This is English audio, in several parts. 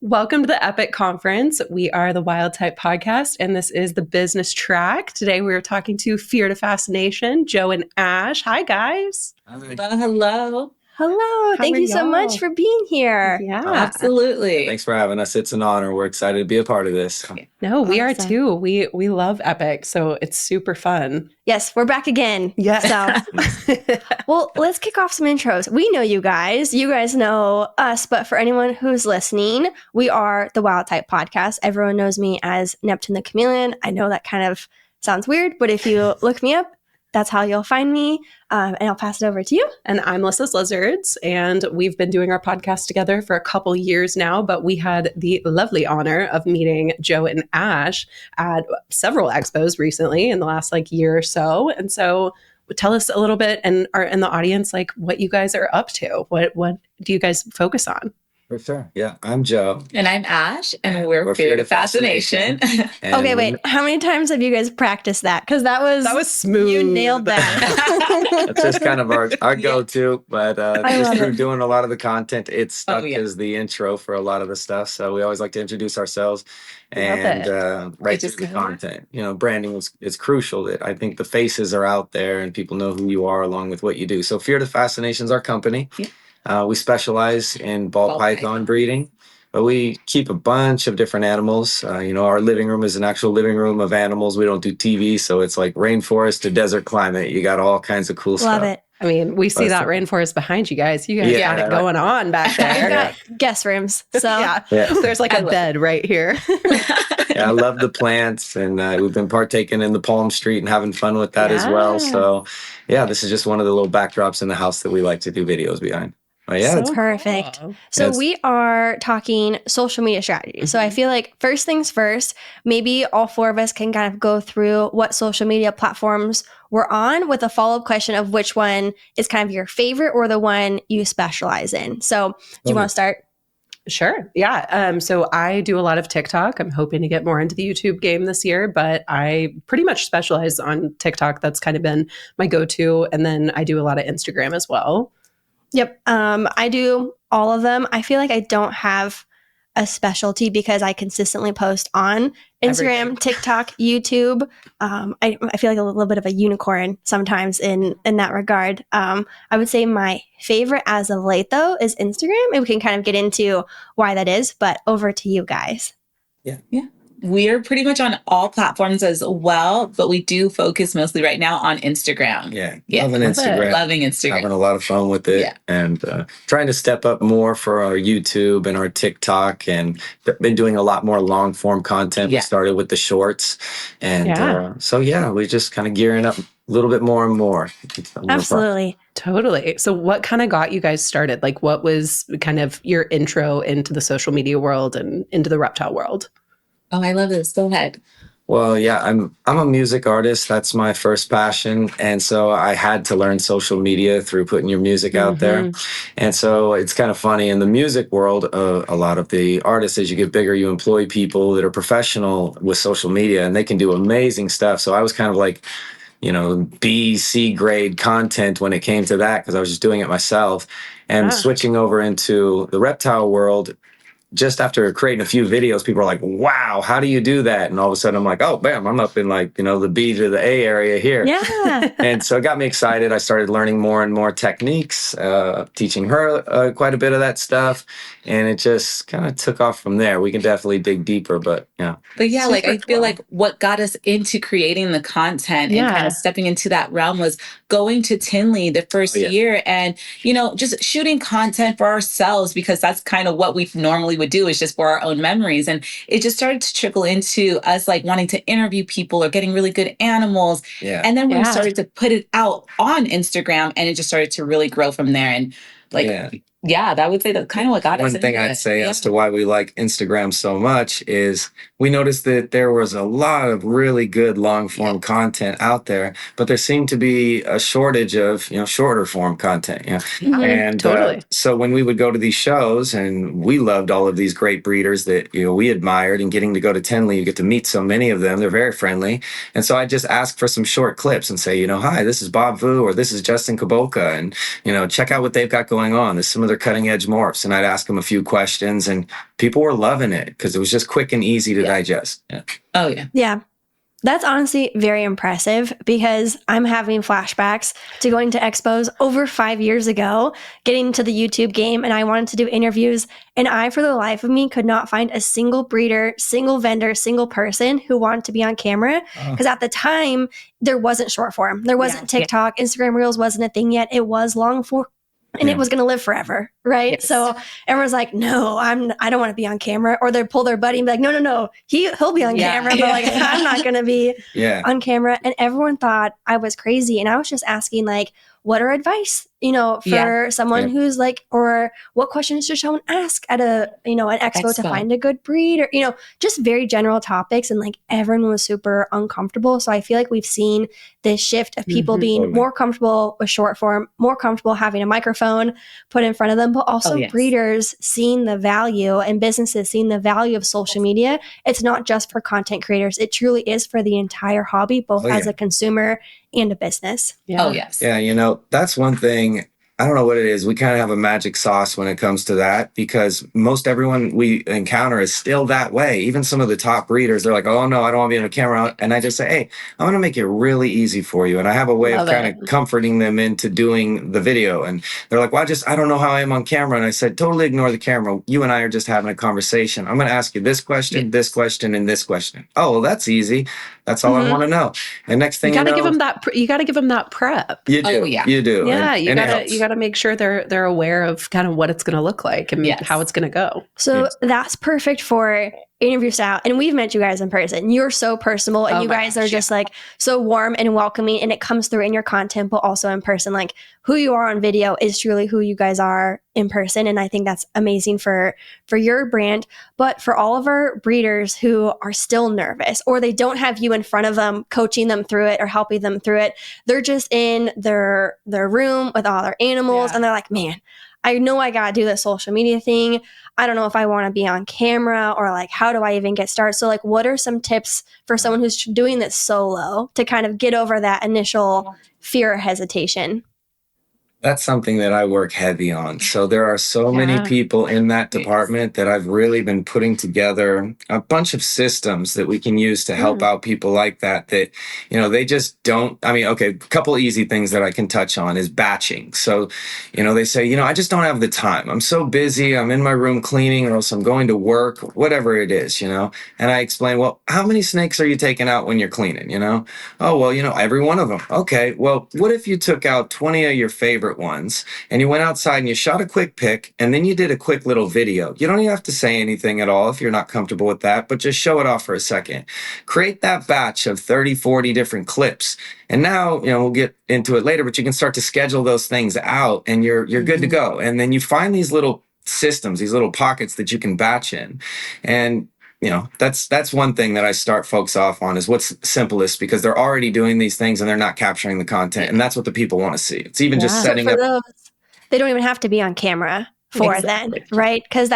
Welcome to the Epic Conference. We are the Wild Type Podcast, and this is the business track. Today we are talking to Fear to Fascination, Joe and Ash. Hi, guys. Hello. Hello. Thank you so much for being here. Yeah, Absolutely. Thanks for having us. It's an honor. We're excited to be a part of this. No, we are Awesome. too. We love Epic, so it's super fun. Yes, we're back again. Yeah. So, well, let's kick off some intros. We know you guys. You guys know us, but for anyone who's listening, we are the Wild Type Podcast. Everyone knows me as Neptune the Chameleon. I know that kind of sounds weird, but if you look me up, that's how you'll find me. And I'll pass it over to you. And I'm Lissa's Lizards, and we've been doing our podcast together for a couple years now, but we had the lovely honor of meeting Joe and Ash at several expos recently in the last year or so. And so tell us a little bit and are in the audience, what you guys are up to. What do you guys focus on? For sure. Yeah, I'm Joe. And I'm Ash, and we're Fear to Fascination. Okay, wait. How many times have you guys practiced that? Because that was smooth. You nailed that. That's just kind of our go-to, but just through doing a lot of the content, it's stuck as the intro for a lot of the stuff. So we always like to introduce ourselves and right to the content. Branding is crucial. I think the faces are out there and people know who you are along with what you do. So Fear to Fascination is our company. Yeah. We specialize in ball python breeding, but we keep a bunch of different animals. Our living room is an actual living room of animals. We don't do TV, so it's like rainforest to desert climate. You got all kinds of cool stuff. Love it. I mean, we see that rainforest behind you guys. You guys got it going on back there. We've got guest rooms. So there's a bed right here. I love the plants, and we've been partaking in the Palm Street and having fun with that as well. So this is just one of the little backdrops in the house that we like to do videos behind. So perfect. Cool. So we are talking social media strategy. Mm-hmm. So I feel like first things first, maybe all four of us can kind of go through what social media platforms we're on with a follow-up question of which one is kind of your favorite or the one you specialize in. So do you want to start? Sure. Yeah. So I do a lot of TikTok. I'm hoping to get more into the YouTube game this year, but I pretty much specialize on TikTok. That's kind of been my go-to. And then I do a lot of Instagram as well. Yep. I do all of them. I feel like I don't have a specialty because I consistently post on Instagram, TikTok, YouTube. I feel like a little bit of a unicorn sometimes in that regard. I would say my favorite as of late, though, is Instagram. And we can kind of get into why that is, but over to you guys. Yeah. We're pretty much on all platforms as well, but we do focus mostly right now on Instagram. Loving Instagram. Having a lot of fun with it and trying to step up more for our YouTube and our TikTok, and been doing a lot more long form content. We started with the shorts. And we're just kind of gearing up a little bit more and more. Absolutely. Totally. So what kind of got you guys started? What was kind of your intro into the social media world and into the reptile world? Oh, I love this. Go ahead. Well, I'm a music artist. That's my first passion. And so I had to learn social media through putting your music out there. And so it's kind of funny in the music world, a lot of the artists, as you get bigger, you employ people that are professional with social media and they can do amazing stuff. So I was kind of B, C grade content when it came to that because I was just doing it myself. And switching over into the reptile world, just after creating a few videos, people are like, wow, how do you do that? And all of a sudden I'm like, oh, bam, I'm up in the B to the A area here. Yeah. And so it got me excited. I started learning more and more techniques, teaching her quite a bit of that stuff. And it just kind of took off from there. We can definitely dig deeper, but yeah. But yeah, I feel like what got us into creating the content and kind of stepping into that realm was going to Tinley the first year and, just shooting content for ourselves because that's kind of what we normally would do is just for our own memories. And it just started to trickle into us wanting to interview people or getting really good animals. Yeah. And then we started to put it out on Instagram and it just started to really grow from there. And that would say that's kind of what got us into it. One thing I'd say as to why we like Instagram so much is we noticed that there was a lot of really good long form content out there, but there seemed to be a shortage of, shorter form content. And so when we would go to these shows and we loved all of these great breeders that, we admired, and getting to go to Tinley, you get to meet so many of them. They're very friendly. And so I just ask for some short clips and say, hi, this is Bob Vu or this is Justin Kaboka. And, check out what they've got going on. This is some of the their cutting edge morphs, and I'd ask them a few questions, and people were loving it because it was just quick and easy to digest. Yeah. Oh, yeah. Yeah. That's honestly very impressive because I'm having flashbacks to going to expos over 5 years ago, getting to the YouTube game, and I wanted to do interviews. And I, for the life of me, could not find a single breeder, single vendor, single person who wanted to be on camera. Because at the time, there wasn't short form. There wasn't TikTok. Instagram Reels wasn't a thing yet. It was long form. And it was going to live forever, right? Yes. So everyone's like, no, I don't want to be on camera. Or they pull their buddy and be like, no, he'll be on camera. But like, I'm not going to be on camera. And everyone thought I was crazy. And I was just asking like, what are advice, for someone who's like, or what questions should someone ask at an expo to find a good breed, or, just very general topics. And like everyone was super uncomfortable. So I feel like we've seen this shift of people being more comfortable with short form, more comfortable having a microphone put in front of them, but also breeders seeing the value and businesses seeing the value of social media. It's not just for content creators. It truly is for the entire hobby, both as a consumer and a business. Yeah. Oh, yes. Yeah, that's one thing. I don't know what it is. We kind of have a magic sauce when it comes to that because most everyone we encounter is still that way. Even some of the top breeders, they're like, oh, no, I don't want to be on a camera. And I just say, hey, I'm going to make it really easy for you. And I have a way of kind of comforting them into doing the video. And they're like, well, I don't know how I am on camera. And I said, totally ignore the camera. You and I are just having a conversation. I'm going to ask you this question, this question, and this question. Oh, well, that's easy. That's all I want to know. And next thing you know, give them that. You got to give them that prep. You do. You do. Yeah, you got to make sure they're aware of kind of what it's going to look like and how it's going to go. So that's perfect for interview style. And we've met you guys in person. You're so personable and you guys are just like so warm and welcoming, and it comes through in your content, but also in person. Like who you are on video is truly who you guys are in person. And I think that's amazing for your brand. But for all of our breeders who are still nervous or they don't have you in front of them, coaching them through it or helping them through it, they're just in their room with all their animals and they're like, man, I know I got to do the social media thing. I don't know if I want to be on camera or like, how do I even get started? So like, what are some tips for someone who's doing this solo to kind of get over that initial fear or hesitation? That's something that I work heavy on. So there are so many people in that department that I've really been putting together a bunch of systems that we can use to help out people like that, they just don't. I mean, okay, a couple easy things that I can touch on is batching. So, they say, I just don't have the time. I'm so busy. I'm in my room cleaning or else I'm going to work, whatever it is, And I explain, well, how many snakes are you taking out when you're cleaning, Oh, well, every one of them. Okay, well, what if you took out 20 of your favorite ones and you went outside and you shot a quick pic and then you did a quick little video? You don't even have to say anything at all if you're not comfortable with that, but just show it off for a second. Create that batch of 30, 40 different clips. And now, we'll get into it later, but you can start to schedule those things out and you're good to go. And then you find these little systems, these little pockets that you can batch in. And that's one thing that I start folks off on is what's simplest, because they're already doing these things and they're not capturing the content. And that's what the people want to see. It's even just setting up. Those, they don't even have to be on camera for then, right? Because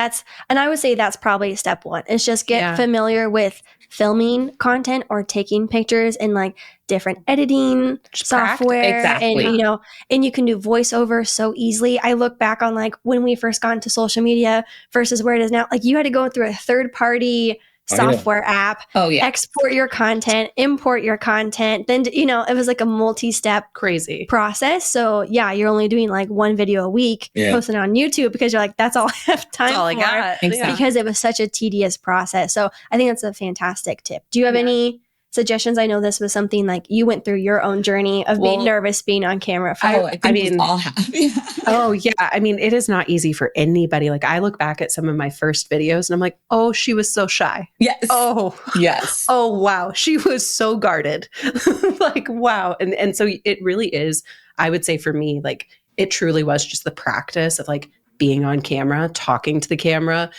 and I would say that's probably step one. Is just get familiar with filming content or taking pictures and like different editing software. And, and you can do voiceover so easily. I look back on like when we first got into social media versus where it is now, like you had to go through a third party software app, export your content, import your content. Then, it was like a multi-step crazy process. So you're only doing like one video a week, posting on YouTube because you're like, that's all I have time for. I got. Because it was such a tedious process. So I think that's a fantastic tip. Do you have any suggestions? I know this was something like you went through your own journey of being nervous being on camera. I mean, we all have. Oh yeah. I mean, it is not easy for anybody. Like I look back at some of my first videos and I'm like, oh, she was so shy. Yes. Oh, yes. Oh, wow. She was so guarded. Like, wow. And so it really is, I would say for me, like it truly was just the practice of like being on camera, talking to the camera,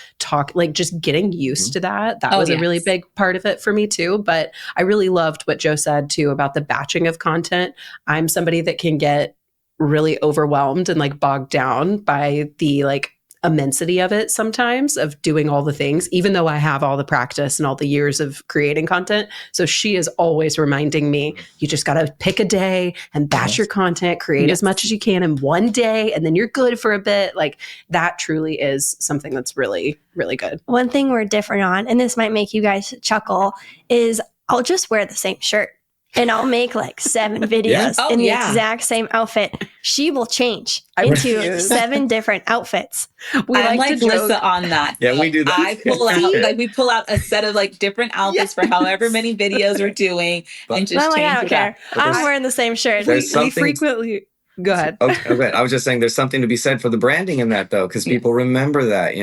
just getting used to that. That was a really big part of it for me too. But I really loved what Joe said too about the batching of content. I'm somebody that can get really overwhelmed and like bogged down by the like immensity of it sometimes, of doing all the things, even though I have all the practice and all the years of creating content. So she is always reminding me, you just got to pick a day and batch your content, create as much as you can in one day, and then you're good for a bit. Like that truly is something that's really, really good. One thing we're different on, and this might make you guys chuckle, is I'll just wear the same shirt. And I'll make like 7 videos in the exact same outfit. She will change into 7 different outfits. We like Lisa on that. Yeah, we do that. I pull out we pull out a set of like different outfits for however many videos we're doing, and just change I don't care. I'm wearing the same shirt. We frequently. Go ahead. Okay. I was just saying there's something to be said for the branding in that, though, because people remember that,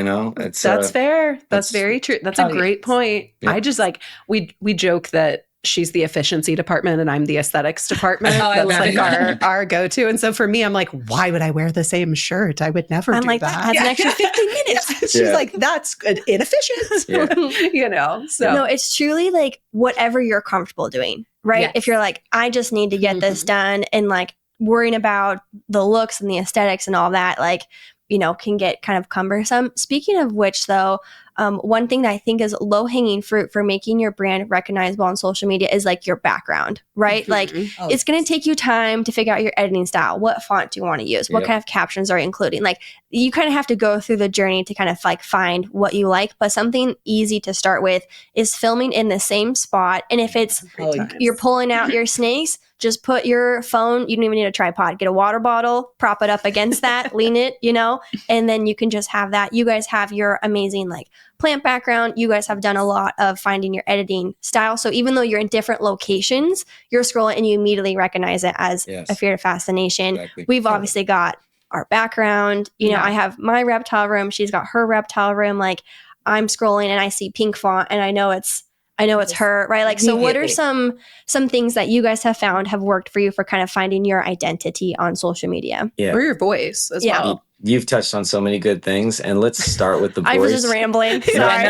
That's fair. That's very true. That's a great point. Yeah. I just we joke that she's the efficiency department and I'm the aesthetics department. That's like our go-to. And so for me, I'm like, why would I wear the same shirt? I would never do that. That's an extra 15 minutes. She's like, that's inefficient. So no, it's truly like whatever you're comfortable doing, right? Yes. If you're like, I just need to get this done, and like worrying about the looks and the aesthetics and all that, like, can get kind of cumbersome. Speaking of which, though, one thing that I think is low-hanging fruit for making your brand recognizable on social media is like your background, right? Mm-hmm. Like it's going to take you time to figure out your editing style. What font do you want to use? What kind of captions are you including? Like you kind of have to go through the journey to kind of like find what you like. But something easy to start with is filming in the same spot. And if it's you're pulling out your snakes, just put your phone, you don't even need a tripod, get a water bottle, prop it up against that, lean it, and then you can just have that. You guys have your amazing like plant background. You guys have done a lot of finding your editing style. So even though you're in different locations, you're scrolling and you immediately recognize it as a Fear to Fascination. Exactly. We've obviously got our background. I have my reptile room. She's got her reptile room. Like I'm scrolling and I see pink font and I know it's her, right? Like, so what are some things that you guys have found have worked for you for kind of finding your identity on social media? Yeah. Or your voice as well. You've touched on so many good things, and let's start with the voice. I was just rambling. Sorry.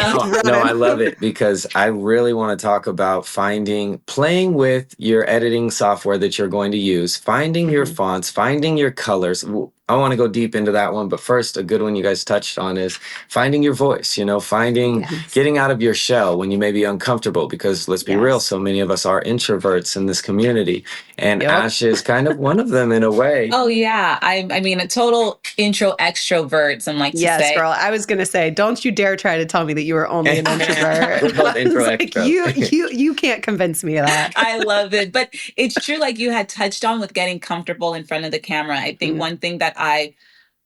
No, I love it because I really want to talk about playing with your editing software that you're going to use, finding your fonts, finding your colors. I want to go deep into that one, but first, a good one you guys touched on is finding your voice, getting out of your shell when you may be uncomfortable, because let's be real, so many of us are introverts in this community, and Ash is kind of one of them in a way. Oh, yeah. I mean, a total intro extrovert, some like to say. Yes, girl. I was going to say, don't you dare try to tell me that you were only an introvert. We're both intro extrovert. You can't convince me of that. I love it. But it's true, like you had touched on with getting comfortable in front of the camera. I think one thing that I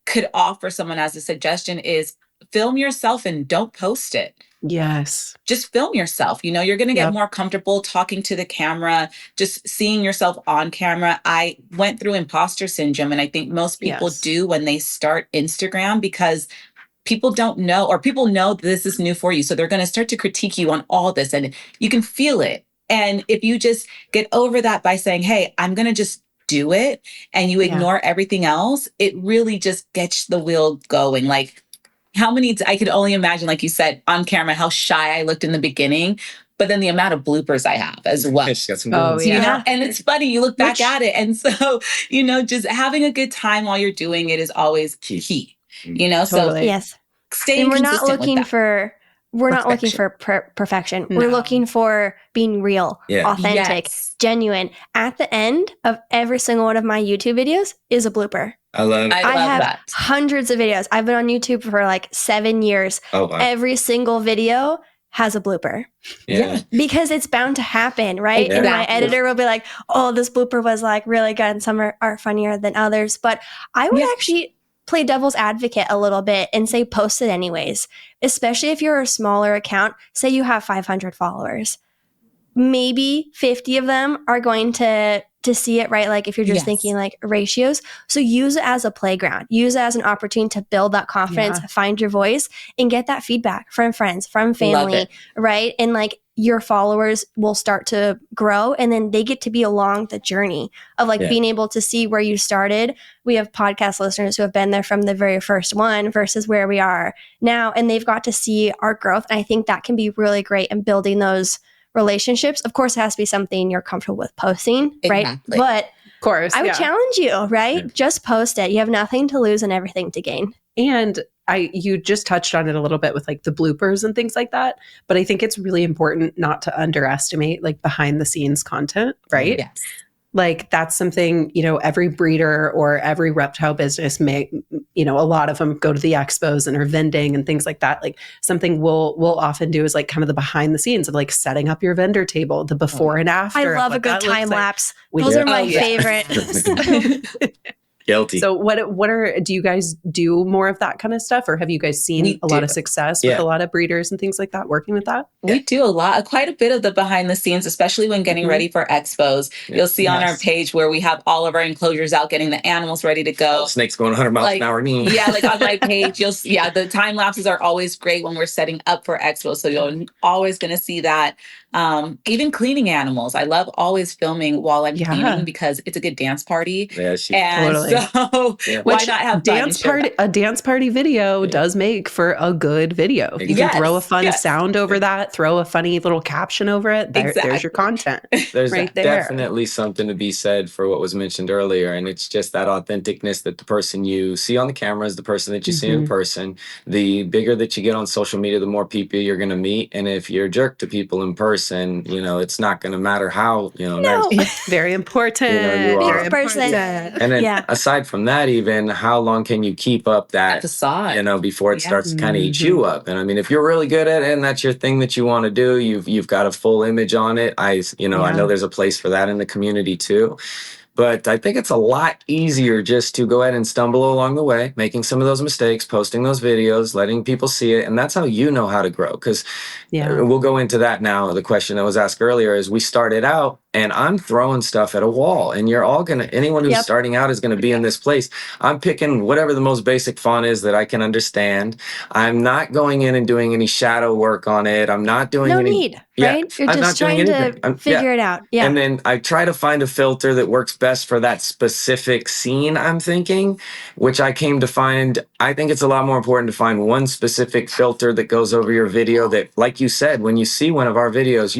could offer someone as a suggestion is film yourself and don't post it. Yes. Just film yourself. You're going to get more comfortable talking to the camera, just seeing yourself on camera. I went through imposter syndrome, and I think most people do when they start Instagram, because people don't know, or people know this is new for you. So they're going to start to critique you on all this, and you can feel it. And if you just get over that by saying, hey, I'm going to just do it, and you ignore everything else, it really just gets the wheel going. Like I could only imagine, like you said, on camera, how shy I looked in the beginning, but then the amount of bloopers I have as well. Got some good ones. And it's funny, you look back at it. And so, just having a good time while you're doing it is always key. Totally. So staying and we're consistent not looking with that. Not looking for perfection. No. We're looking for being real, authentic, genuine. At the end of every single one of my YouTube videos is a blooper. I love have that. Hundreds of videos. I've been on YouTube for like 7 years. Oh, wow. Every single video has a blooper. Yeah. Because it's bound to happen, right? Exactly. And my editor will be like, oh, this blooper was like really good, and some are funnier than others. But I would actually play devil's advocate a little bit and say post it anyways, especially if you're a smaller account. Say you have 500 followers. Maybe 50 of them are going to see it, right? Like if you're just thinking like ratios. So use it as a playground. Use it as an opportunity to build that confidence, find your voice, and get that feedback from friends, from family, right? And like your followers will start to grow, and then they get to be along the journey of like being able to see where you started. We have podcast listeners who have been there from the very first one versus where we are now, and they've got to see our growth. And I think that can be really great in building those relationships. Of course, it has to be something you're comfortable with posting, right? But of course, I would challenge you, right? Just post it. You have nothing to lose and everything to gain. And you just touched on it a little bit with like the bloopers and things like that. But I think it's really important not to underestimate like behind the scenes content, right? Yes. Like that's something, every breeder or every reptile business may, a lot of them go to the expos and are vending and things like that. Like something we'll often do is like kind of the behind the scenes of like setting up your vendor table, the before and after. I love a good time lapse. Those are my favorite. Guilty. So do you guys do more of that kind of stuff, or have you guys seen a lot of success with a lot of breeders and things like that working with that? We do quite a bit of the behind the scenes, especially when getting ready for expos. You'll see on our page where we have all of our enclosures out, getting the animals ready to go. Snakes going 100 miles an hour. Yeah, like on my page, the time lapses are always great when we're setting up for expos. So you're always going to see that. Even cleaning animals. I love always filming while I'm cleaning because it's a good dance party. Yeah, totally. So why not have a dance party video does make for a good video. You can throw a fun sound over that, throw a funny little caption over it. There's your content. There's right definitely something to be said for what was mentioned earlier. And it's just that authenticness that the person you see on the camera is the person that you see in person. The bigger that you get on social media, the more people you're going to meet. And if you're a jerk to people in person, it's not going to matter how, It's very important. Very important. And then aside from that, even how long can you keep up that facade, before it starts to kind of eat you up? And I mean, if you're really good at it and that's your thing that you want to do, you've got a full image on it. I know there's a place for that in the community too. But I think it's a lot easier just to go ahead and stumble along the way, making some of those mistakes, posting those videos, letting people see it. And that's how you know how to grow. Because we'll go into that now. The question that was asked earlier is we started out and I'm throwing stuff at a wall. And you're all anyone who's starting out is going to be in this place. I'm picking whatever the most basic font is that I can understand. I'm not going in and doing any shadow work on it. I'm not doing any need. Right? You're just trying to figure it out. Yeah. And then I try to find a filter that works best for that specific scene I'm thinking, which I came to find, I think it's a lot more important to find one specific filter that goes over your video that, like you said, when you see one of our videos,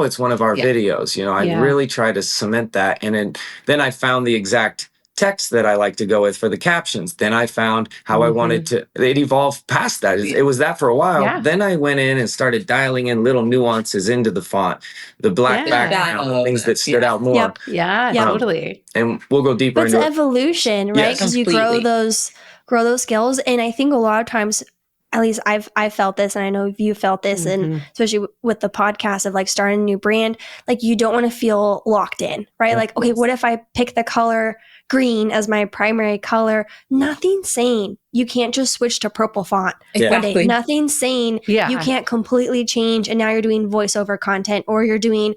it's one of our videos. I really try to cement that. And then I found the exact text that I like to go with for the captions. Then I found how I wanted to, it evolved past that. It was that for a while. Yeah. Then I went in and started dialing in little nuances into the font, the black background, things that stood out more. Yep. Yeah, totally. And we'll go deeper into evolution, right? Because you grow those skills. And I think a lot of times, at least I've felt this, and I know you felt this, and especially with the podcast of like starting a new brand, like you don't want to feel locked in, right? Like, okay, what if I pick the color green as my primary color? Nothing's saying you can't just switch to purple font one day. Nothing's saying you can't completely change and now you're doing voiceover content or you're doing,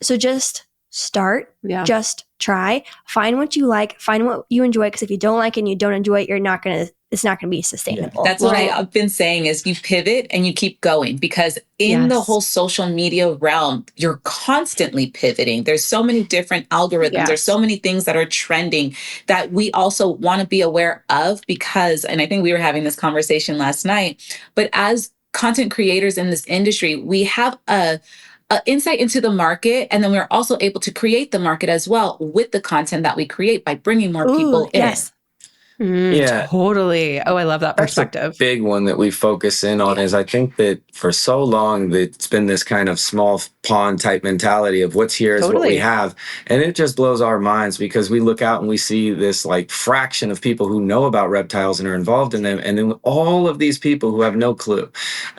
so just start, just try, find what you like, find what you enjoy. Because if you don't like it and you don't enjoy it, it's not going to be sustainable. That's what I've been saying is you pivot and you keep going, because in the whole social media realm, you're constantly pivoting. There's so many different algorithms. There's so many things that are trending that we also want to be aware of, because, and I think we were having this conversation last night, but as content creators in this industry, we have a insight into the market, and then we're also able to create the market as well with the content that we create by bringing more people in. Totally. Oh, I love that perspective. That's a big one that we focus in on is I think that for so long that it's been this kind of small pond type mentality of what's here is what we have. And it just blows our minds because we look out and we see this like fraction of people who know about reptiles and are involved in them. And then all of these people who have no clue.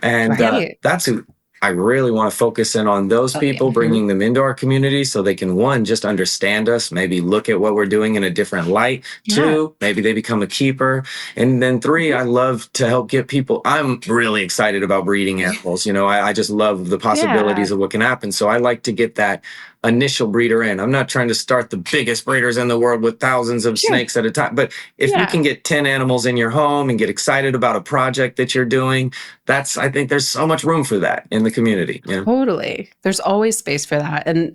And that's who I really want to focus in on, those people, bringing them into our community so they can, one, just understand us, maybe look at what we're doing in a different light. Two, maybe they become a keeper. And then three, I love to help get people. I'm really excited about breeding animals. I just love the possibilities of what can happen. So I like to get that initial breeder in. I'm not trying to start the biggest breeders in the world with thousands of snakes at a time. But if you can get 10 animals in your home and get excited about a project that you're doing, I think there's so much room for that in the community. Totally. There's always space for that. And,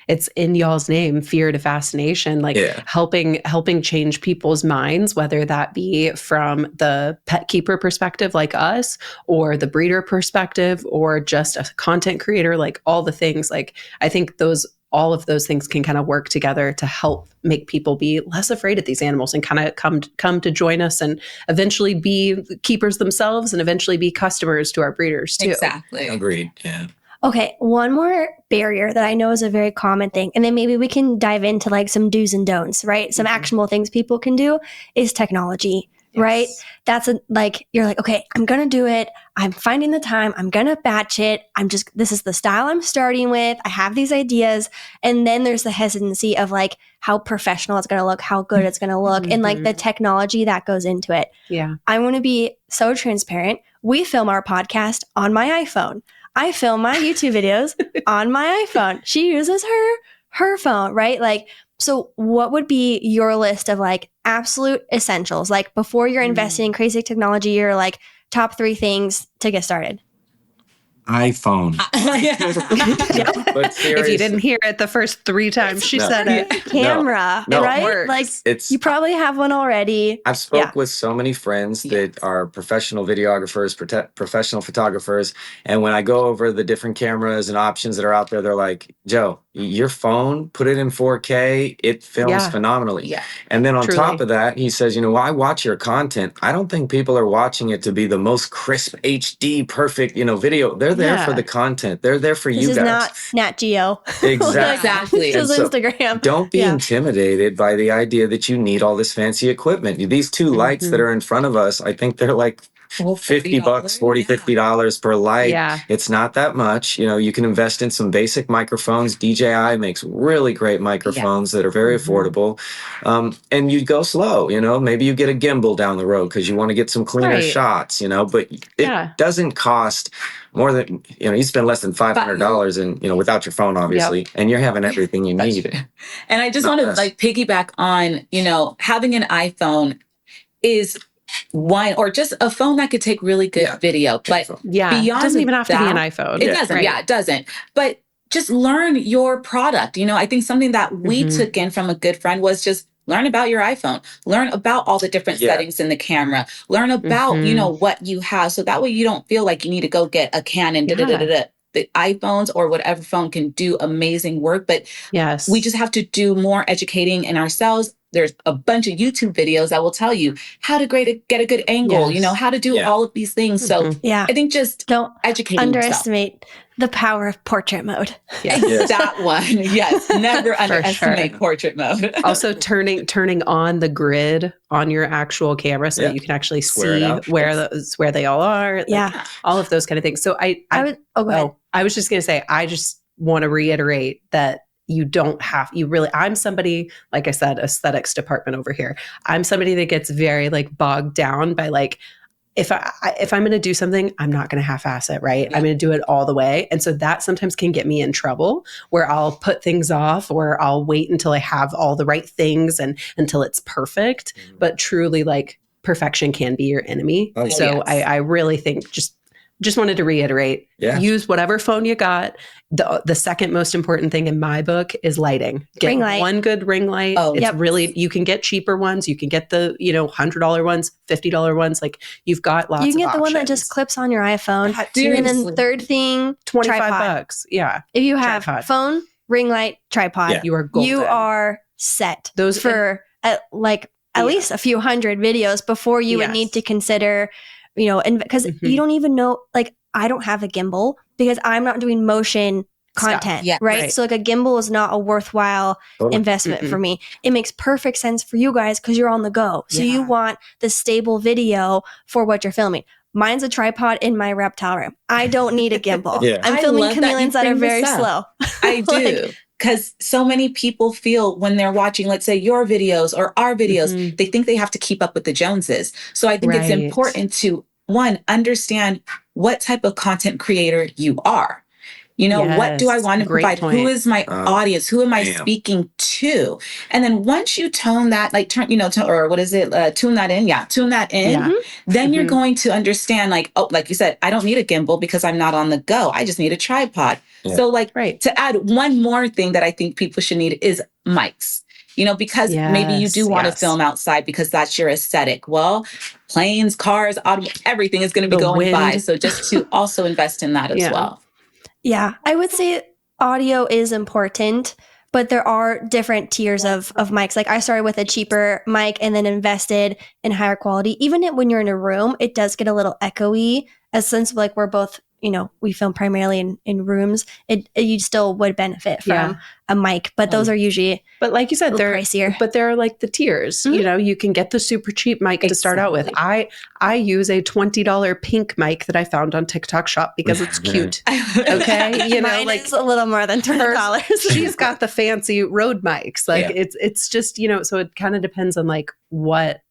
it's in y'all's name, fear to fascination, like helping change people's minds, whether that be from the pet keeper perspective like us, or the breeder perspective, or just a content creator, like all the things. Like, I think those all of those things can kind of work together to help make people be less afraid of these animals and kind of come to join us and eventually be keepers themselves and eventually be customers to our breeders too. Exactly. Agreed. Yeah. Okay, one more barrier that I know is a very common thing, and then maybe we can dive into like some do's and don'ts, right? Some actionable things people can do is technology, right? That's you're like, okay, I'm going to do it. I'm finding the time. I'm going to batch it. This is the style I'm starting with. I have these ideas. And then there's the hesitancy of like how professional it's going to look, how good it's going to look, and like the technology that goes into it. Yeah. I want to be so transparent. We film our podcast on my iPhone. I film my YouTube videos on my iPhone. She uses her phone, right? Like, so what would be your list of like absolute essentials? Like before you're investing in crazy technology, you're like top 3 things to get started. iPhone. But if you didn't hear it the first 3 times she said it. Camera, No, right? works. Like It's you probably have one already. I've spoke with so many friends that are professional videographers, professional photographers, and when I go over the different cameras and options that are out there, they're like, "Joe, your phone, put it in 4K, it films phenomenally." Yeah. And then on Truly. top of that, he says, "Well, I watch your content. I don't think people are watching it to be the most crisp HD perfect, video. They're there for the content. They're there for you This is guys." not Nat Geo. Exactly. This is And so Instagram. Don't be intimidated by the idea that you need all this fancy equipment. These 2 lights that are in front of us, I think they're like $50, $50 per light. Yeah. It's not that much. You can invest in some basic microphones. DJI makes really great microphones that are very affordable. And you go slow, maybe you get a gimbal down the road because you want to get some cleaner shots, but it doesn't cost more than, you spend less than $500 and, without your phone, obviously, and you're having everything you need. And I just want to like piggyback on, having an iPhone is one, or just a phone that could take really good video. But beyond it doesn't even have to be an that, iPhone. It doesn't. Right. Yeah, it doesn't. But just learn your product. I think something that we took in from a good friend was just learn about your iPhone, learn about all the different settings in the camera, learn about, what you have. So that way you don't feel like you need to go get a Canon, The iPhones or whatever phone can do amazing work, but we just have to do more educating in ourselves. There's a bunch of YouTube videos that will tell you how to get a good angle, how to do all of these things. So I think just don't educate underestimate the power of portrait mode. That one. Yes. Never underestimate portrait mode. Also turning on the grid on your actual camera so that you can actually see where they all are. All of those kind of things. So I was just going to say, I just want to reiterate that I'm somebody, like I said, aesthetics department over here. I'm somebody that gets very like bogged down by like, if I'm going to do something, I'm not going to half-ass it, right? I'm going to do it all the way. And so that sometimes can get me in trouble where I'll put things off or I'll wait until I have all the right things and until it's perfect. But truly like perfection can be your enemy. I really think just wanted to reiterate, use whatever phone you got. The second most important thing in my book is lighting. Get ring light. One good ring light. It's really, you can get cheaper ones. You can get the, $100 ones, $50 ones. Like you've got lots of options. You can get the one that just clips on your iPhone. And then third thing, $25. Yeah. If you have phone, ring light, tripod, you are golden. You are set. Those for at least a few hundred videos before you would need to consider, and because you don't even know, like I don't have a gimbal because I'm not doing motion content, right? So like a gimbal is not a worthwhile investment for me. It makes perfect sense for you guys because you're on the go. So you want the stable video for what you're filming. Mine's a tripod in my reptile room. I don't need a gimbal. I'm filming chameleons that are very slow. I do. Because so many people feel when they're watching, let's say your videos or our videos, they think they have to keep up with the Joneses. So I think it's important to, one, understand what type of content creator you are. What do I want to provide? Point. Who is my audience? Who am I speaking to? And then once you tone that, tune that in. Yeah, tune that in. Then you're going to understand, like you said, I don't need a gimbal because I'm not on the go. I just need a tripod. So to add one more thing that I think people should need is mics. Because maybe you do want to film outside because that's your aesthetic. Well, planes, cars, everything is going to be going by. So just to also invest in that as well. Yeah, I would say audio is important, but there are different tiers of mics. Like I started with a cheaper mic and then invested in higher quality. Even when you're in a room, it does get a little echoey, as since like we're both, we film primarily in rooms. You still would benefit from a mic, but those are usually, but like you said, they're pricier. But they're like the tiers. Mm-hmm. You can get the super cheap mic to start out with. I use a $20 pink mic that I found on TikTok Shop because it's cute. Okay, Mine is a little more than $20. She's got the fancy Rode mics. Like it's just so it kind of depends on like what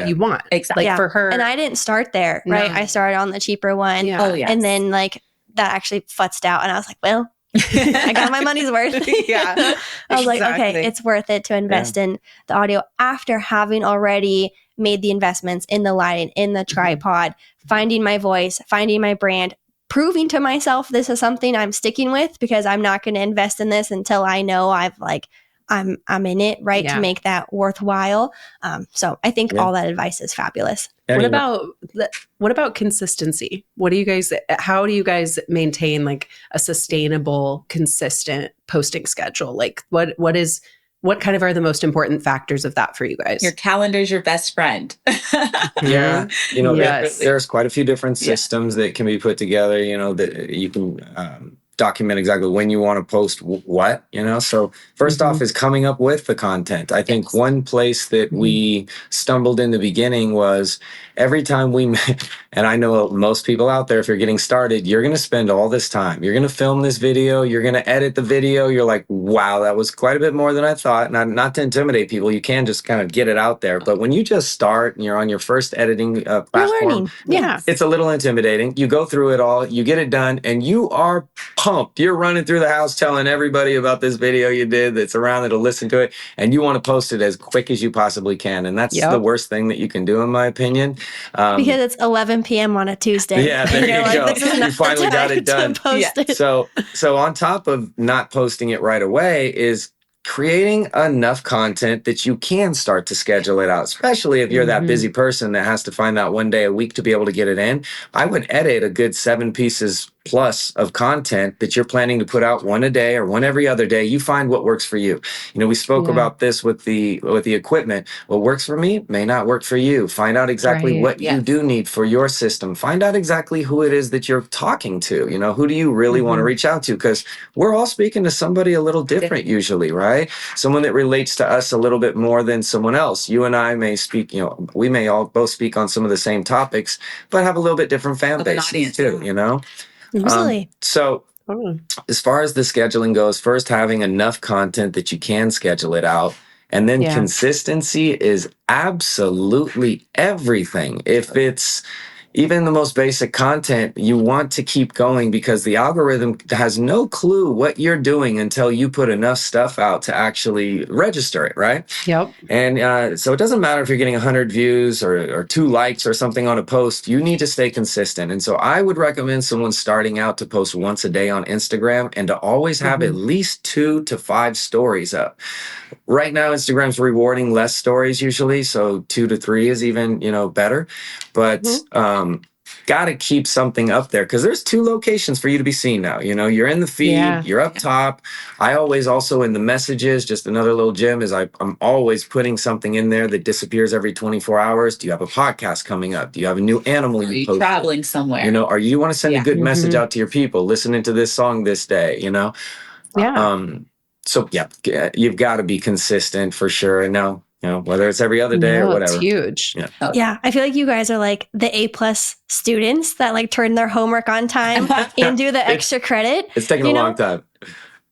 you want. Exactly. Like for her. And I didn't start there, right? I started on the cheaper one. Yeah. Oh, yeah. And then like that actually futzed out and I was like, well, I got my money's worth. Yeah. I was like, okay, it's worth it to invest in the audio after having already made the investments in the lighting, in the tripod, finding my voice, finding my brand, proving to myself this is something I'm sticking with because I'm not going to invest in this until I know I'm in it, right? To make that worthwhile. So I think all that advice is fabulous. What about consistency? How do you guys maintain like a sustainable, consistent posting schedule? Like what kind of are the most important factors of that for you guys? Your calendar's your best friend. Yeah. There's quite a few different systems that can be put together, that you can document exactly when you want to post what, So first off is coming up with the content. I think one place that we stumbled in the beginning was every time and I know most people out there, if you're getting started, you're going to spend all this time. You're going to film this video. You're going to edit the video. You're like, wow, that was quite a bit more than I thought. Not to intimidate people. You can just kind of get it out there. But when you just start and you're on your first editing platform, you're learning. Yeah. It's a little intimidating. You go through it all, you get it done, and you are pumped. You're running through the house telling everybody about this video you did that's around that'll listen to it, and you want to post it as quick as you possibly can. And that's the worst thing that you can do, in my opinion. Because it's 11 p.m. on a Tuesday. Yeah, there you go. You finally got it done. So on top of not posting it right away is creating enough content that you can start to schedule it out, especially if you're that busy person that has to find that one day a week to be able to get it in. I would edit a good 7 pieces plus of content that you're planning to put out one a day or one every other day. You find what works for you. We spoke about this with the equipment. What works for me may not work for you. Find out exactly what you do need for your system. Find out exactly who it is that you're talking to. Who do you really want to reach out to? Because we're all speaking to somebody a little different usually, right? Someone that relates to us a little bit more than someone else. You and I may speak, we may all both speak on some of the same topics, but have a little bit different fan bases too, Absolutely. So as far as the scheduling goes, first having enough content that you can schedule it out. And then consistency is absolutely everything. If it's even the most basic content, you want to keep going because the algorithm has no clue what you're doing until you put enough stuff out to actually register it, right? Yep. And so it doesn't matter if you're getting 100 views or 2 likes or something on a post, you need to stay consistent. And so I would recommend someone starting out to post once a day on Instagram and to always have at least 2 to 5 stories up. Right now, Instagram's rewarding less stories usually, so 2 to 3 is even, better. But got to keep something up there because there's 2 locations for you to be seen now. You're in the feed, you're up top. I always also in the messages, just another little gem is I'm always putting something in there that disappears every 24 hours. Do you have a podcast coming up? Do you have a new animal you posted? Traveling somewhere? Or you want to send a good message out to your people, listening to this song this day, So you've got to be consistent for sure. And now, whether it's every other day or whatever. It's huge. Yeah. I feel like you guys are like the A+ students that like turn their homework on time and do the extra credit. It's taken a long time.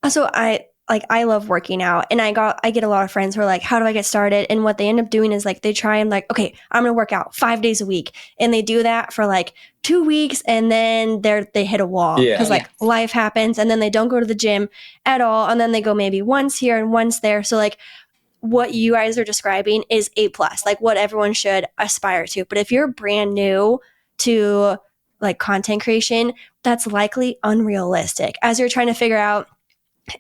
So I love working out and I get a lot of friends who are like, how do I get started? And what they end up doing is like, they try and like, okay, I'm going to work out 5 days a week. And they do that for like 2 weeks and then they hit a wall because life happens and then they don't go to the gym at all. And then they go maybe once here and once there. So like what you guys are describing is A+, like what everyone should aspire to. But if you're brand new to like content creation, that's likely unrealistic as you're trying to figure out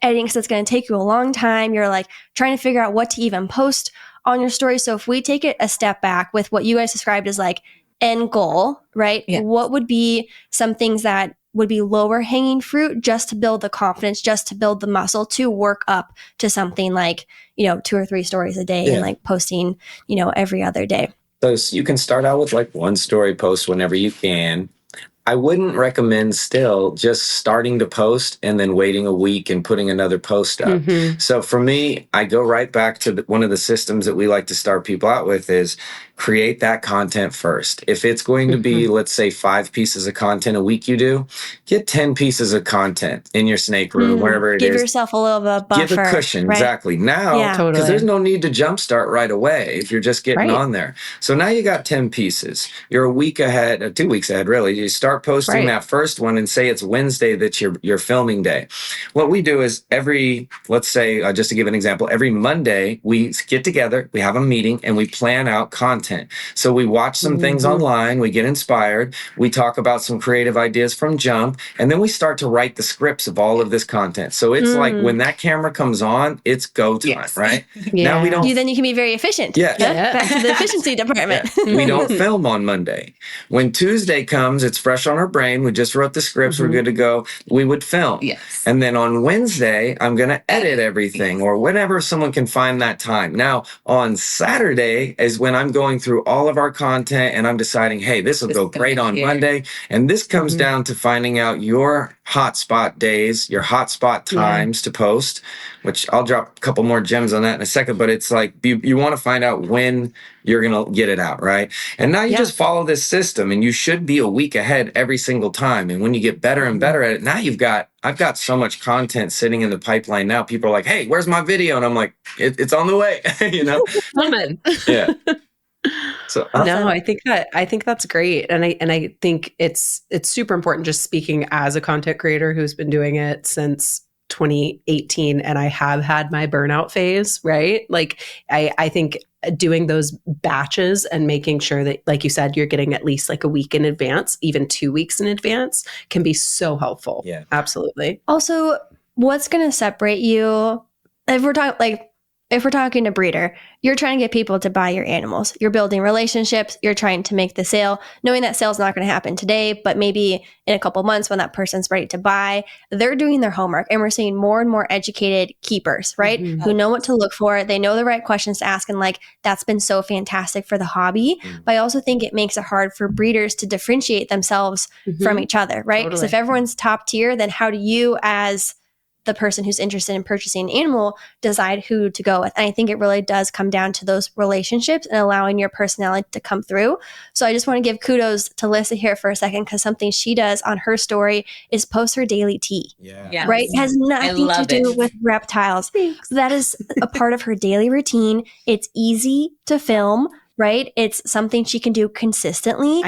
editing because it's going to take you a long time. You're like trying to figure out what to even post on your story. So if we take it a step back with what you guys described as like end goal, right? Yeah. What would be some things that would be lower hanging fruit just to build the confidence, just to build the muscle to work up to something like, 2 or 3 stories a day and like posting, every other day. So you can start out with like 1 story post whenever you can. I wouldn't recommend still just starting to post and then waiting a week and putting another post up. So for me, I go right back to one of the systems that we like to start people out with is create that content first. If it's going to be, let's say 5 pieces of content a week you do, get 10 pieces of content in your snake room, wherever it is. Give yourself a little bit of buffer. Give a cussion, right? exactly. Now, because there's no need to jumpstart right away if you're just getting on there. So now you got 10 pieces. You're a week ahead, 2 weeks ahead, really. You start posting that first one and say it's Wednesday that's your filming day. What we do is let's say, just to give an example, every Monday we get together, we have a meeting, and we plan out content. So we watch some things online, we get inspired, we talk about some creative ideas from jump, and then we start to write the scripts of all of this content. So it's like when that camera comes on, it's go time, right? Now we don't. Then you can be very efficient. Yeah. Back to the efficiency department. We don't film on Monday. When Tuesday comes, it's fresh on our brain. We just wrote the scripts. We're good to go. We would film. Yes. And then on Wednesday, I'm going to edit everything or whenever someone can find that time. Now, on Saturday is when I'm going through all of our content and I'm deciding, hey, this will go great on Monday. And this comes down to finding out your hotspot days, your hotspot times to post, which I'll drop a couple more gems on that in a second. But it's like you want to find out when you're going to get it out, right? And now you just follow this system and you should be a week ahead every single time. And when you get better and better at it, now I've got so much content sitting in the pipeline now. People are like, hey, where's my video? And I'm like, it's on the way, Coming. Yeah. So no, I think that's great. And I think it's super important, just speaking as a content creator who's been doing it since 2018, and I have had my burnout phase, right? Like I think doing those batches and making sure that, like you said, you're getting at least like a week in advance, even 2 weeks in advance, can be so helpful. Yeah, absolutely. Also, what's going to separate you if we're talking to breeder, you're trying to get people to buy your animals. You're building relationships. You're trying to make the sale, knowing that sale's not going to happen today, but maybe in a couple months when that person's ready to buy, they're doing their homework. And we're seeing more and more educated keepers, right? Who know what to look for. They know the right questions to ask. And that's been so fantastic for the hobby. But I also think it makes it hard for breeders to differentiate themselves from each other, right? Because if everyone's top tier, then how do you, as the person who's interested in purchasing an animal, decide who to go with? And I think it really does come down to those relationships and allowing your personality to come through. So I just want to give kudos to Lissa here for a second, because something she does on her story is post her daily tea. Yes. Right? It has nothing to do with reptiles. That is a part of her daily routine. It's easy to film, right? It's something she can do consistently.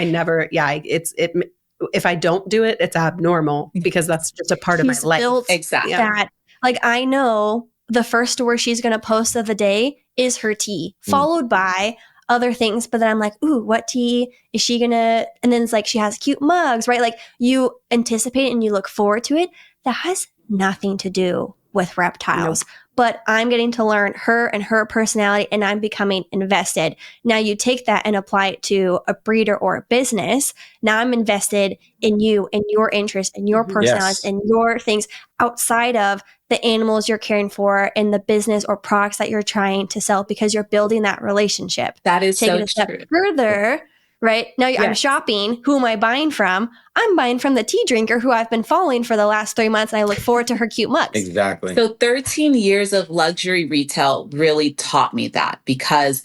If I don't do it, it's abnormal, because that's just a part of my life. Exactly. That, I know the first story she's going to post of the day is her tea, followed by other things. But then I'm like, ooh, what tea is she going to? And then it's like, she has cute mugs, right? Like, you anticipate and you look forward to it. That has nothing to do with reptiles. But I'm getting to learn her and her personality, and I'm becoming invested. Now you take that and apply it to a breeder or a business. Now I'm invested in you and your interests and your personalities and your things outside of the animals you're caring for and the business or products that you're trying to sell, because you're building that relationship. That is Take so it a step true. further. Right? Now I'm shopping. Who am I buying from? I'm buying from the tea drinker who I've been following for the last 3 months, and I look forward to her cute mugs. Exactly. So 13 years of luxury retail really taught me that, because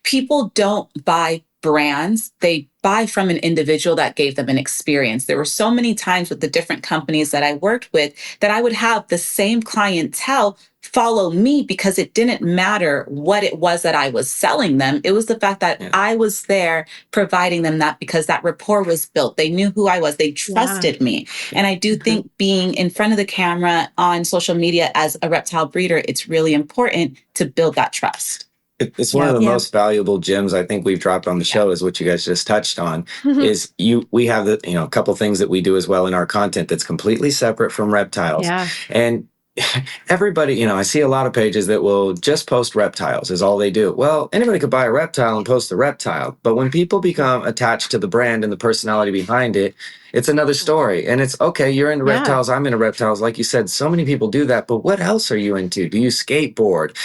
people don't buy brands. They buy from an individual that gave them an experience. There were so many times with the different companies that I worked with that I would have the same clientele follow me, because it didn't matter what it was that I was selling them. It was the fact that I was there providing them that, because that rapport was built. They knew who I was. They trusted me. And I do think being in front of the camera on social media as a reptile breeder, it's really important to build that trust. It's one of the most valuable gems I think we've dropped on the show, is what you guys just touched on. Is we have a couple things that we do as well in our content that's completely separate from reptiles. And everybody, I see a lot of pages that will just post reptiles is all they do. Well, anybody could buy a reptile and post a reptile. But when people become attached to the brand and the personality behind it, it's another story. And it's okay, you're into reptiles, I'm into reptiles. Like you said, so many people do that. But what else are you into? Do you skateboard?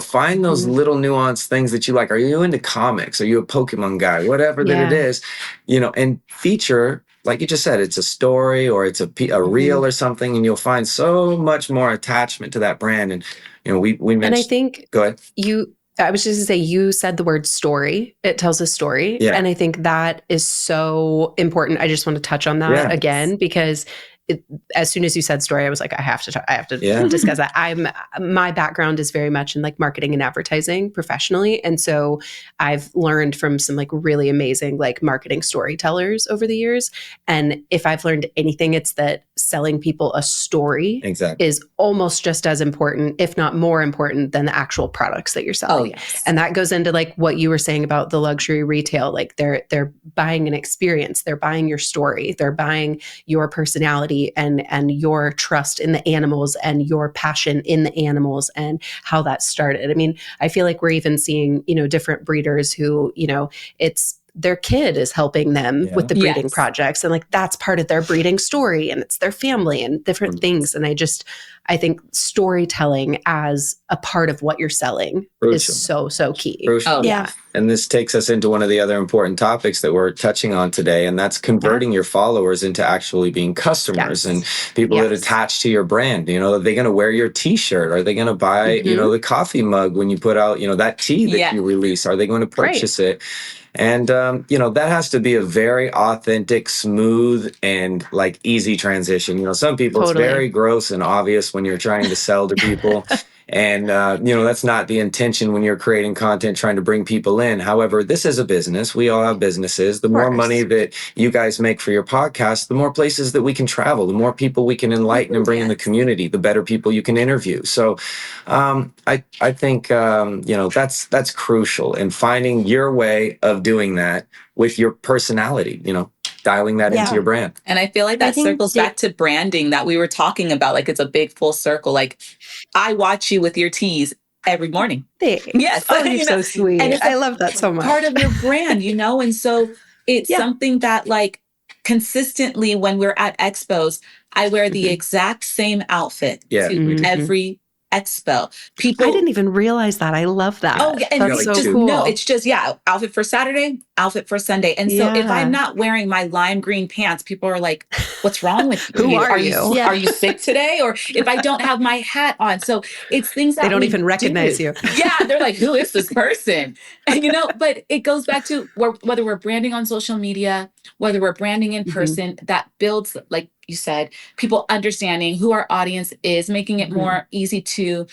Find those little nuanced things that you like. Are you into comics? Are you a Pokemon guy? Whatever that it is, and feature, like you just said, it's a story or it's a reel or something, and you'll find so much more attachment to that brand. And we mentioned. And I think, go ahead. I was just going to say, you said the word story. It tells a story. Yeah. And I think that is so important. I just want to touch on that again, because as soon as you said story, I was like, I have to discuss that. My background is very much in like marketing and advertising professionally. And so I've learned from some like really amazing like marketing storytellers over the years. And if I've learned anything, it's that selling people a story is almost just as important, if not more important, than the actual products that you're selling. Oh, yes. And that goes into like what you were saying about the luxury retail. Like they're buying an experience, they're buying your story, they're buying your personality and your trust in the animals and your passion in the animals and how that started. I mean, I feel like we're even seeing, different breeders who, it's their kid is helping them with the breeding projects. And like, that's part of their breeding story and it's their family and different things. And I think storytelling as a part of what you're selling is so key. Crucial. Oh, yeah. And this takes us into one of the other important topics that we're touching on today, and that's converting your followers into actually being customers and people that attach to your brand. Are they going to wear your t-shirt? Are they going to buy, the coffee mug when you put out, that tea that you release? Are they going to purchase it? And, that has to be a very authentic, smooth, and like easy transition. Some people, it's very gross and obvious when you're trying to sell to people. And, that's not the intention when you're creating content, trying to bring people in. However, this is a business. We all have businesses. The more money that you guys make for your podcast, the more places that we can travel, the more people we can enlighten and bring in the community, the better people you can interview. So I think, that's crucial in finding your way of doing that with your personality, dialing that into your brand. And I feel like that circles back to branding that we were talking about. Like it's a big full circle. Like I watch you with your teas every morning. Thanks. Yes. Oh, you're so sweet. And I love that so much. Part of your brand, And so it's something that like consistently when we're at expos, I wear the exact same outfit to every expo. I didn't even realize that. I love that. Oh, yeah. And that's it's so cool. No, it's just, outfit for Saturday, outfit for Sunday. And so if I'm not wearing my lime green pants, people are like, what's wrong with you? Who are you? Are you sick today? Or if I don't have my hat on. So it's things that they don't even recognize you. Yeah. They're like, who is this person? And, but it goes back to whether we're branding on social media, whether we're branding in person, that builds, like you said, people understanding who our audience is, making it more easy to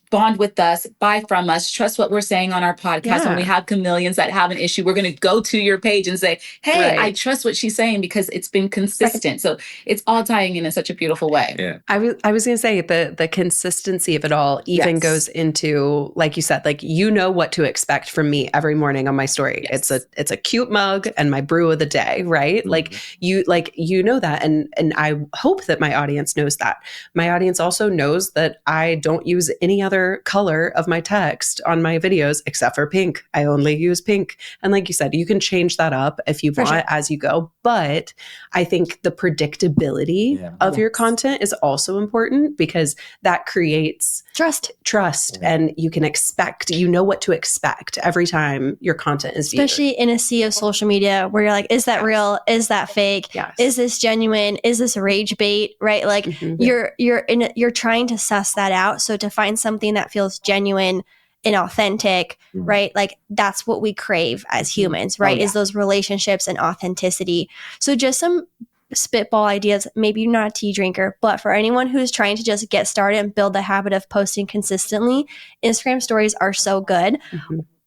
bond with us, buy from us, trust what we're saying on our podcast. When we have chameleons that have an issue, we're going to go to your page and say, hey, I trust what she's saying because it's been consistent. So it's all tying in such a beautiful way. Yeah. I was going to say the consistency of it all even goes into, like you said, like, what to expect from me every morning on my story. It's a cute mug and my brew of the day, right? Like you know that. And I hope that my audience knows that. My audience also knows that I don't use any other color of my text on my videos except for pink. I only use pink. And like you said, you can change that up if you want as you go. But I think the predictability of your content is also important because that creates trust and you can expect, what to expect every time your content is viewed. Especially in a sea of social media where you're like, is that real? Is that fake? Is this genuine? Is this rage bait? Right? Like you're trying to suss that out. So to find something that feels genuine and authentic, right? Like that's what we crave as humans, right? Is those relationships and authenticity. So just some spitball ideas. Maybe you're not a tea drinker, but for anyone who's trying to just get started and build the habit of posting consistently, Instagram stories are so good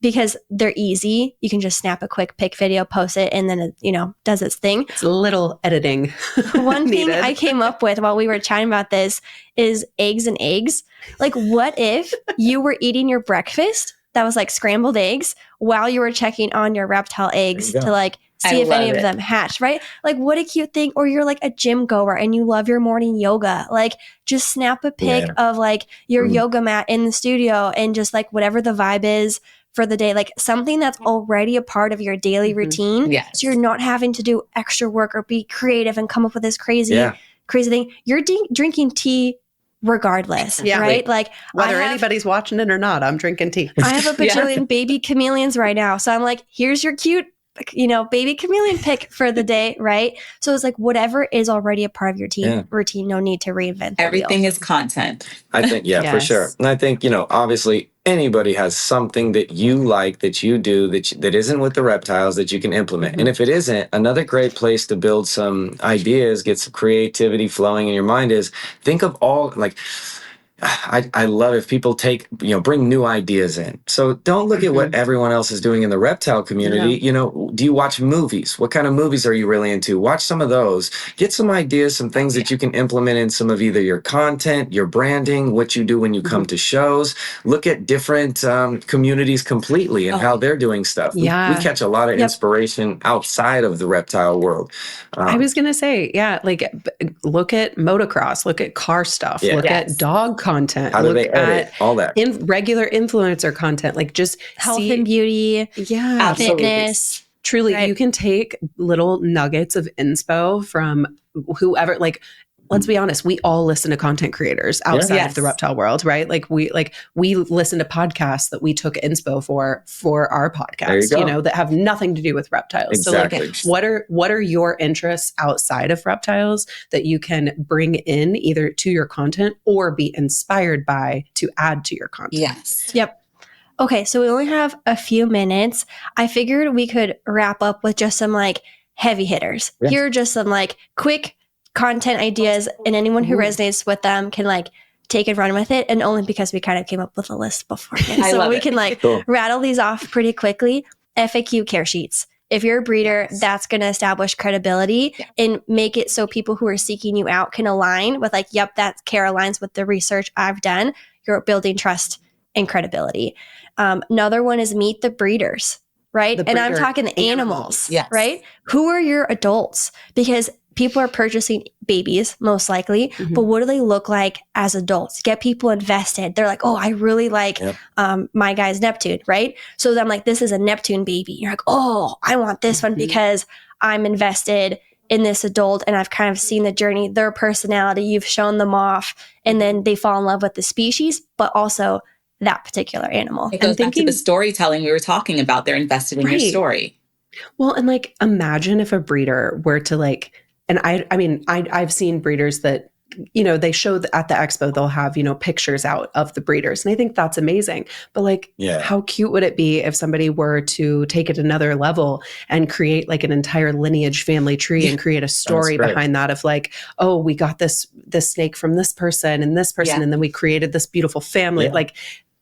because they're easy. You can just snap a quick pic video, post it, and then it, does its thing. It's a little editing. One thing I came up with while we were chatting about this is eggs and eggs. Like, what if you were eating your breakfast that was like scrambled eggs while you were checking on your reptile eggs to like see if any of them hatch, right? Like, what a cute thing. Or you're like a gym goer and you love your morning yoga. Like, just snap a pic of like your yoga mat in the studio and just like whatever the vibe is for the day, like something that's already a part of your daily routine. So you're not having to do extra work or be creative and come up with this crazy thing. You're drinking tea regardless, right? Like whether anybody's watching it or not, I'm drinking tea. I have a bajillion baby chameleons right now. So I'm like, here's your cute, baby chameleon pick for the day, right? So it's like whatever is already a part of your routine, no need to reinvent the Everything wheel. is content. I think, for sure. And I think, obviously anybody has something that you like, that you do, that isn't with the reptiles that you can implement. And if it isn't, another great place to build some ideas, get some creativity flowing in your mind is think of all, like, I love if people bring new ideas in. So don't look at what everyone else is doing in the reptile community. Do you watch movies? What kind of movies are you really into? Watch some of those. Get some ideas, some things that you can implement in some of either your content, your branding, what you do when you come to shows. Look at different communities completely and how they're doing stuff. We catch a lot of inspiration outside of the reptile world. I was going to say, like look at motocross, look at car stuff, look at dog content, how do they edit all that regular influencer content, like just health and beauty, fitness. Truly, you can take little nuggets of inspo from whoever. Like, let's be honest, we all listen to content creators outside of the reptile world, right? Like we listen to podcasts that we took inspo for our podcast, that have nothing to do with reptiles. Exactly. So like, what are your interests outside of reptiles that you can bring in either to your content or be inspired by to add to your content? Yes. Yep. Okay, so we only have a few minutes. I figured we could wrap up with just some like heavy hitters. Yes. Here are just some like quick content ideas, and anyone who resonates with them can like take and run with it. And only because we kind of came up with a list beforehand. So we can like rattle these off pretty quickly. FAQ care sheets. If you're a breeder, that's going to establish credibility and make it so people who are seeking you out can align with like, yep, that care aligns with the research I've done. You're building trust and credibility. Another one is meet the breeders, right? And I'm talking the animals, right? Who are your adults? Because people are purchasing babies, most likely, but what do they look like as adults? Get people invested. They're like, oh, I really like my guy's Neptune, right? So I'm like, this is a Neptune baby. You're like, oh, I want this one because I'm invested in this adult and I've kind of seen the journey, their personality, you've shown them off, and then they fall in love with the species, but also that particular animal. It goes back to the storytelling we were talking about. They're invested in your story. Well, and like, imagine if a breeder were to like, and I mean, I've seen breeders that, they show at the expo, they'll have, pictures out of the breeders. And I think that's amazing. But like, how cute would it be if somebody were to take it another level and create like an entire lineage family tree and create a story behind that of like, oh, we got this snake from this person and this person. And then we created this beautiful family. Like,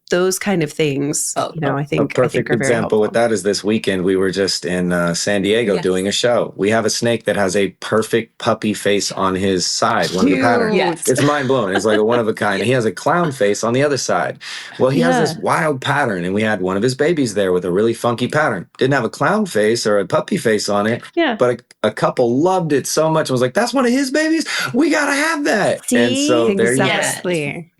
those kind of things, I think a perfect example with that is this weekend we were just in San Diego doing a show. We have a snake that has a perfect puppy face on his side, one of the patterns. It's mind blowing. It's like a one of a kind. He has a clown face on the other side. Well, he has this wild pattern, and we had one of his babies there with a really funky pattern. Didn't have a clown face or a puppy face on it, but a couple loved it so much. I was like, "That's one of his babies. We gotta have that." See? And so there you go. Exactly.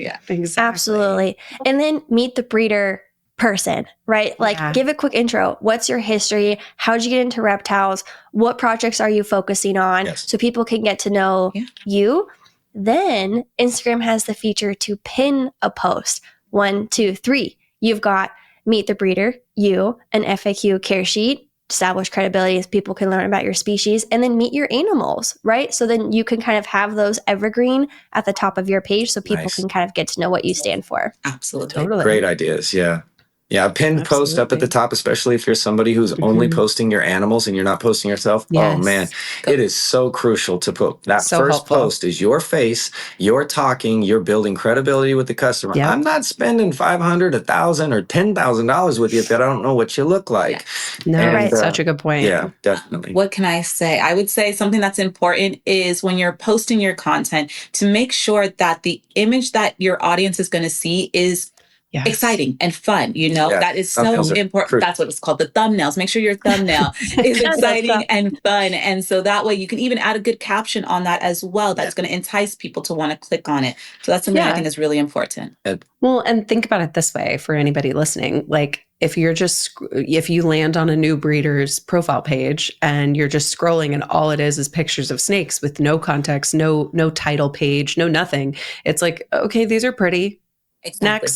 Absolutely. And then meet the breeder person, right? Like give a quick intro. What's your history? How'd you get into reptiles? What projects are you focusing on? So people can get to know you. Then Instagram has the feature to pin a post. 1, 2, 3. You've got meet the breeder, you, an FAQ care sheet, establish credibility as people can learn about your species, and then meet your animals, right? So then you can kind of have those evergreen at the top of your page so people can kind of get to know what you stand for. Absolutely. Totally. Great ideas. Yeah. Yeah, a pinned post up at the top, especially if you're somebody who's only posting your animals and you're not posting yourself. Oh, man, it is so crucial to put that first post is your face, you're talking, you're building credibility with the customer. I'm not spending $500, $1,000, or $10,000 with you if I don't know what you look like. No, such a good point. Yeah, definitely. What can I say? I would say something that's important is when you're posting your content to make sure that the image that your audience is going to see is exciting and fun. That is so important. That's what it's called, the thumbnails. Make sure your thumbnail is exciting and fun. And so that way you can even add a good caption on that as well. That's going to entice people to want to click on it. So that's something I think is really important. Well, and think about it this way for anybody listening. Like if you land on a new breeder's profile page and you're just scrolling and all it is pictures of snakes with no context, no title page, no nothing. It's like, okay, these are pretty. Exactly.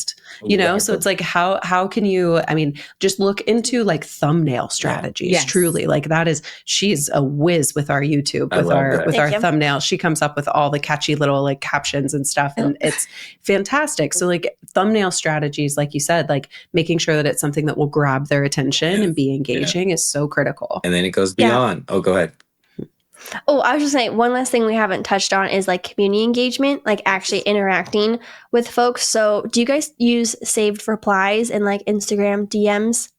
Next, so it's like, how can you, just look into like thumbnail strategies. Yes. Truly, like she's a whiz with our YouTube, with our thumbnail. She comes up with all the catchy little like captions and stuff, and it's fantastic. So like thumbnail strategies, like you said, like making sure that it's something that will grab their attention and be engaging is so critical. And then it goes beyond. Oh, go ahead. Oh, I was just saying, one last thing we haven't touched on is like community engagement, like actually interacting with folks. So do you guys use saved replies in like Instagram DMs?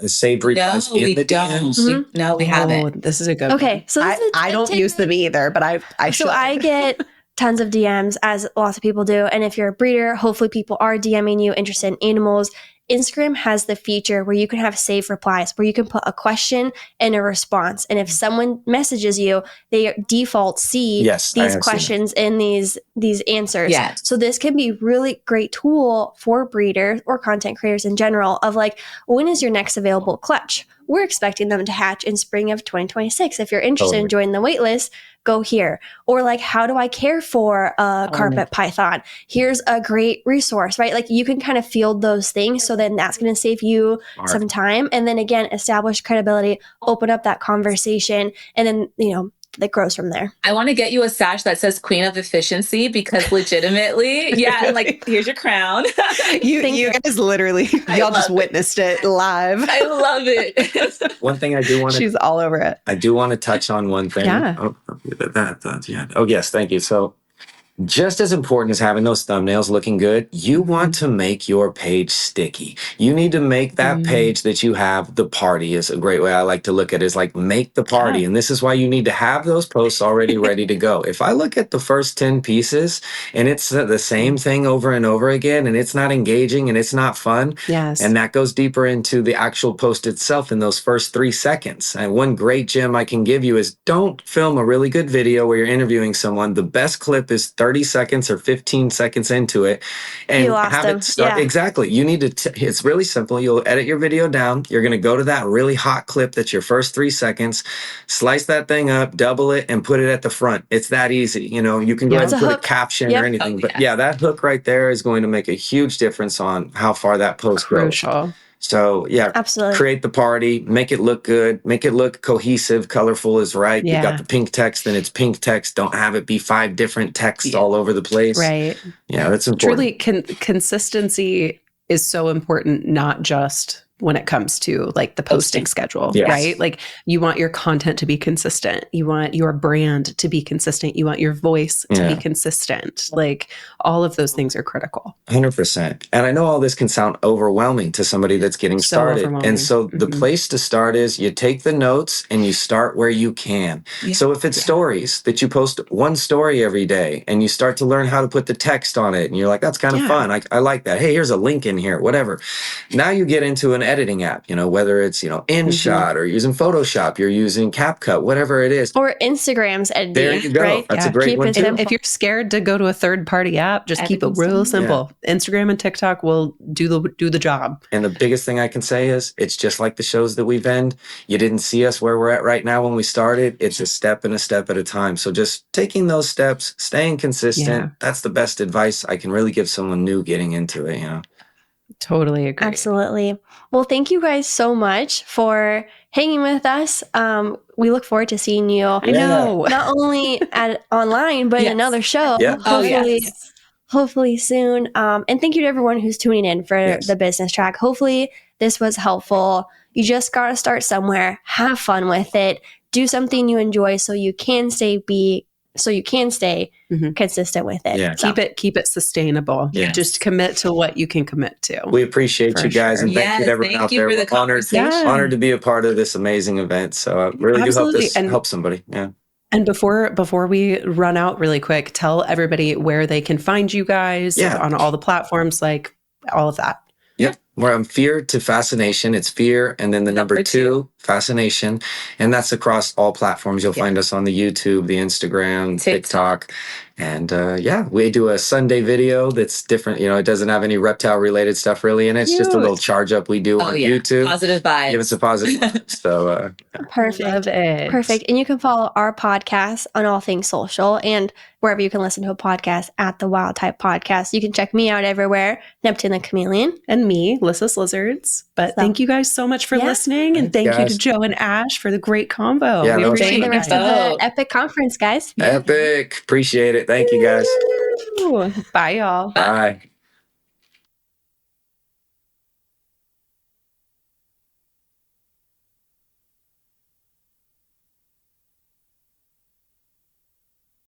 Saved replies in the DMs? Mm-hmm. No, we haven't. This is a good one. Okay. So I don't use them either, but I should. So I get tons of DMs, as lots of people do. And if you're a breeder, hopefully people are DMing you interested in animals. Instagram has the feature where you can have saved replies, where you can put a question and a response. And if someone messages you, they default see these questions and these answers. Yes. So this can be really great tool for breeders or content creators in general of like, when is your next available clutch? We're expecting them to hatch in spring of 2026. If you're interested in joining the waitlist, go here. Or like, how do I care for a carpet python? Here's a great resource, right? Like you can kind of field those things. So then that's going to save you some time. And then again, establish credibility, open up that conversation, and then, that grows from there. I want to get you a sash that says Queen of Efficiency, because legitimately, like here's your crown. you guys literally, y'all just witnessed it live. I love it. One thing I do want to, she's all over it. I do want to touch on one thing. Yeah. Oh yes, thank you. So just as important as having those thumbnails looking good, you want to make your page sticky. You need to make that page that you have, the party is a great way I like to look at it, is like make the party. Yeah. And this is why you need to have those posts already ready to go. If I look at the first 10 pieces and it's the same thing over and over again, and it's not engaging and it's not fun, and that goes deeper into the actual post itself in those first 3 seconds. And one great gem I can give you is don't film a really good video where you're interviewing someone. The best clip is 30 seconds or 15 seconds into it, and have it start. Yeah. Exactly. You need to, it's really simple. You'll edit your video down. You're going to go to that really hot clip that's your first 3 seconds, slice that thing up, double it, and put it at the front. It's that easy. You can go ahead and put a caption or anything, but that hook right there is going to make a huge difference on how far that post grows. So absolutely. Create the party, make it look good, make it look cohesive, colorful is right. You got the pink text, then it's pink text. Don't have it be 5 different texts all over the place. Right. Yeah, that's important. Truly, consistency is so important, not just when it comes to like the posting schedule, right? Like you want your content to be consistent. You want your brand to be consistent. You want your voice to be consistent. Like all of those things are critical. 100%. And I know all this can sound overwhelming to somebody that's getting started. And so the place to start is you take the notes and you start where you can. Yeah. So if it's stories that you post one story every day and you start to learn how to put the text on it and you're like, that's kind of fun. I like that. Hey, here's a link in here, whatever. Now you get into an editing app, whether it's, InShot or using Photoshop, you're using CapCut, whatever it is. Or Instagram's editing. There you go. Right? That's a great one too. If you're scared to go to a third-party app, just keep it real simple. Yeah. Instagram and TikTok will do the job. And the biggest thing I can say is it's just like the shows that we've ended. You didn't see us where we're at right now when we started. It's a step and a step at a time. So just taking those steps, staying consistent, that's the best advice I can really give someone new getting into it, Totally agree. Absolutely. Well, thank you guys so much for hanging with us. We look forward to seeing you. I know. Not only online, but in another show. Yeah. Hopefully soon. And thank you to everyone who's tuning in for the business track. Hopefully this was helpful. You just got to start somewhere. Have fun with it. Do something you enjoy so you can stay consistent with it. Yeah. So. Keep it sustainable. Yeah. Just commit to what you can commit to. We appreciate you guys and thank you to everyone out there. We're honored to be a part of this amazing event. So I really do hope this helps somebody. Yeah. And before we run out really quick, tell everybody where they can find you guys on all the platforms. Like all of that. Yep. Where I'm fear to fascination. It's fear and then the number two, fascination. And that's across all platforms. You'll find us on the YouTube, the Instagram, TikTok. And we do a Sunday video that's different. It doesn't have any reptile related stuff really in it. It's just a little charge up we do on YouTube. Positive vibes. Give us a positive vibe. So perfect. Love it. Perfect. And you can follow our podcast on all things social and wherever you can listen to a podcast at the Wild Type Podcast. You can check me out everywhere, Neptune the Chameleon. And me, Lissa's Lizards. But thank you guys so much for listening. And thank you to Joe and Ash for the great combo. Yeah, we appreciate the rest of the epic conference, guys. Epic. Appreciate it. Thank you guys. Bye, y'all. Bye.